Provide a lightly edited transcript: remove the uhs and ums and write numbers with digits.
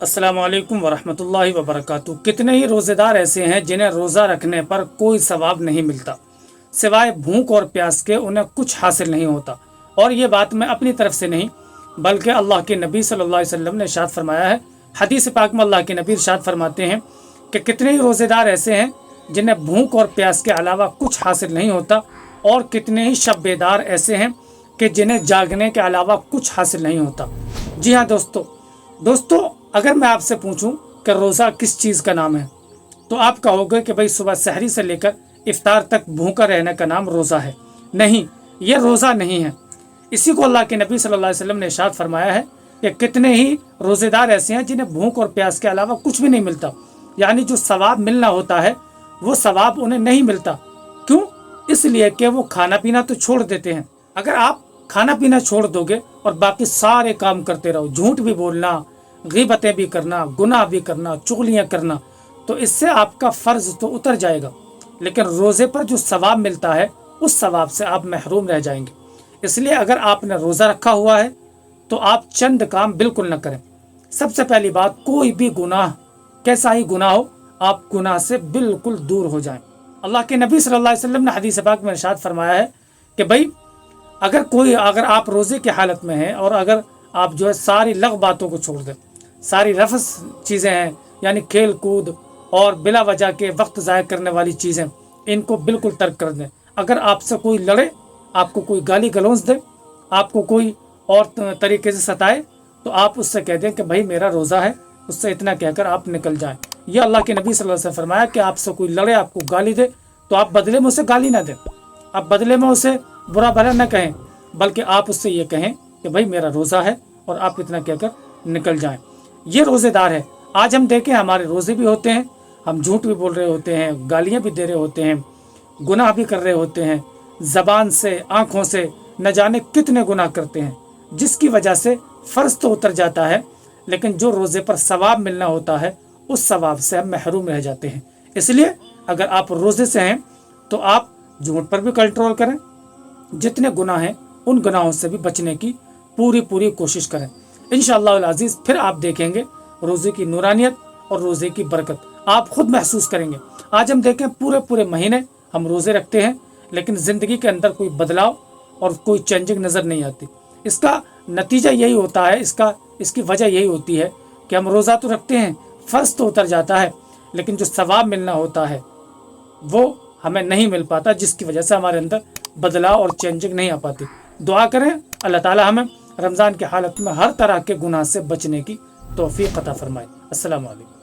अस्सलाम वालेकुम वरहमतुल्लाहि वबरकातुहू। कितने ही रोज़ेदार ऐसे हैं जिन्हें रोज़ा रखने पर कोई सवाब नहीं मिलता, सिवाय भूख और प्यास के उन्हें कुछ हासिल नहीं होता। और ये बात मैं अपनी तरफ से नहीं बल्कि अल्लाह के नबी सल्लल्लाहु अलैहि वसल्लम ने इरशाद फरमाया है। हदीस पाक में अल्लाह के नबी इरशाद फरमाते हैं कि कितने ही रोज़ेदार ऐसे हैं जिन्हें भूख और प्यास के अलावा कुछ हासिल नहीं होता, और कितने ही शब बेदार ऐसे हैं कि जिन्हें जागने के अलावा कुछ हासिल नहीं होता। जी हाँ दोस्तों, अगर मैं आपसे पूछूं कि रोज़ा किस चीज़ का नाम है, तो आप कहोगे कि भाई सुबह सहरी से लेकर इफ्तार तक भूखा रहने का नाम रोज़ा है। नहीं, ये रोज़ा नहीं है। इसी को अल्लाह के नबी सल्लल्लाहु अलैहि वसल्लम ने इरशाद फरमाया है कि कितने ही रोज़ेदार ऐसे हैं जिन्हें भूख और प्यास के अलावा कुछ भी नहीं मिलता, यानी जो सवाब मिलना होता है वो सवाब उन्हें नहीं मिलता। क्यों? इसलिए कि वो खाना पीना तो छोड़ देते हैं। अगर आप खाना पीना छोड़ दोगे और बाकी सारे काम करते रहो, झूठ भी बोलना, ग़ीबतें भी करना, गुनाह भी करना, चुगलियाँ करना, तो इससे आपका फ़र्ज़ तो उतर जाएगा, लेकिन रोज़े पर जो सवाब मिलता है उस सवाब से आप महरूम रह जाएंगे। इसलिए अगर आपने रोज़ा रखा हुआ है तो आप चंद काम बिल्कुल न करें। सबसे पहली बात, कोई भी गुनाह, कैसा ही गुनाह हो, आप गुनाह से बिल्कुल दूर हो जाएं। अल्लाह के नबी सल्लल्लाहु अलैहि वसल्लम ने हदीस पाक में इरशाद फरमाया है कि भाई अगर आप रोज़े की हालत में हैं और अगर आप जो है सारी लग बातों को छोड़ दें, सारी रफस चीज़ें हैं यानी खेल कूद और बिला वजह के वक्त ज़ाया करने वाली चीज़ें, इनको बिल्कुल तर्क कर दें। अगर आपसे कोई लड़े, आपको कोई गाली गलौज दे, आपको कोई और तरीके से सताए, तो आप उससे कह दें कि भाई मेरा रोज़ा है, उससे इतना कहकर आप निकल जाएं। यह अल्लाह के नबी सल्लल्लाहु अलैहि वसल्लम फरमाया कि आपसे कोई लड़े, आपको गाली दे, तो आप बदले में उसे गाली ना दें, आप बदले में उसे बुरा भला न कहें, बल्कि आप उससे ये कहें कि भाई मेरा रोज़ा है, और आप इतना कहकर निकल जाएं। ये रोज़ेदार है। आज हम देखें, हमारे रोज़े भी होते हैं, हम झूठ भी बोल रहे होते हैं, गालियाँ भी दे रहे होते हैं, गुनाह भी कर रहे होते हैं, ज़बान से, आँखों से न जाने कितने गुनाह करते हैं, जिसकी वजह से फ़र्ज तो उतर जाता है, लेकिन जो रोज़े पर सवाब मिलना होता है उस सवाब से हम महरूम रह जाते हैं। इसलिए अगर आप रोज़े से हैं तो आप झूठ पर भी कंट्रोल करें, जितने गुनाह हैं उन गुनाहों से भी बचने की पूरी कोशिश करें। इंशाअल्लाह अज़ीज़ फिर आप देखेंगे रोज़े की नूरानियत और रोज़े की बरकत आप खुद महसूस करेंगे। आज हम देखें पूरे महीने हम रोज़े रखते हैं, लेकिन ज़िंदगी के अंदर कोई बदलाव और कोई चेंजिंग नज़र नहीं आती। इसका नतीजा यही होता है, इसकी वजह यही होती है कि हम रोज़ा तो रखते हैं, फ़र्ज तो उतर जाता है, लेकिन जो सवाब मिलना होता है वो हमें नहीं मिल पाता, जिसकी वजह से हमारे अंदर बदलाव और चेंजिंग नहीं आ पाती। दुआ करें अल्लाह ताला हमें रमज़ान की हालत में हर तरह के गुनाह से बचने की तौफीक अता फरमाए। अस्सलामु अलैकुम।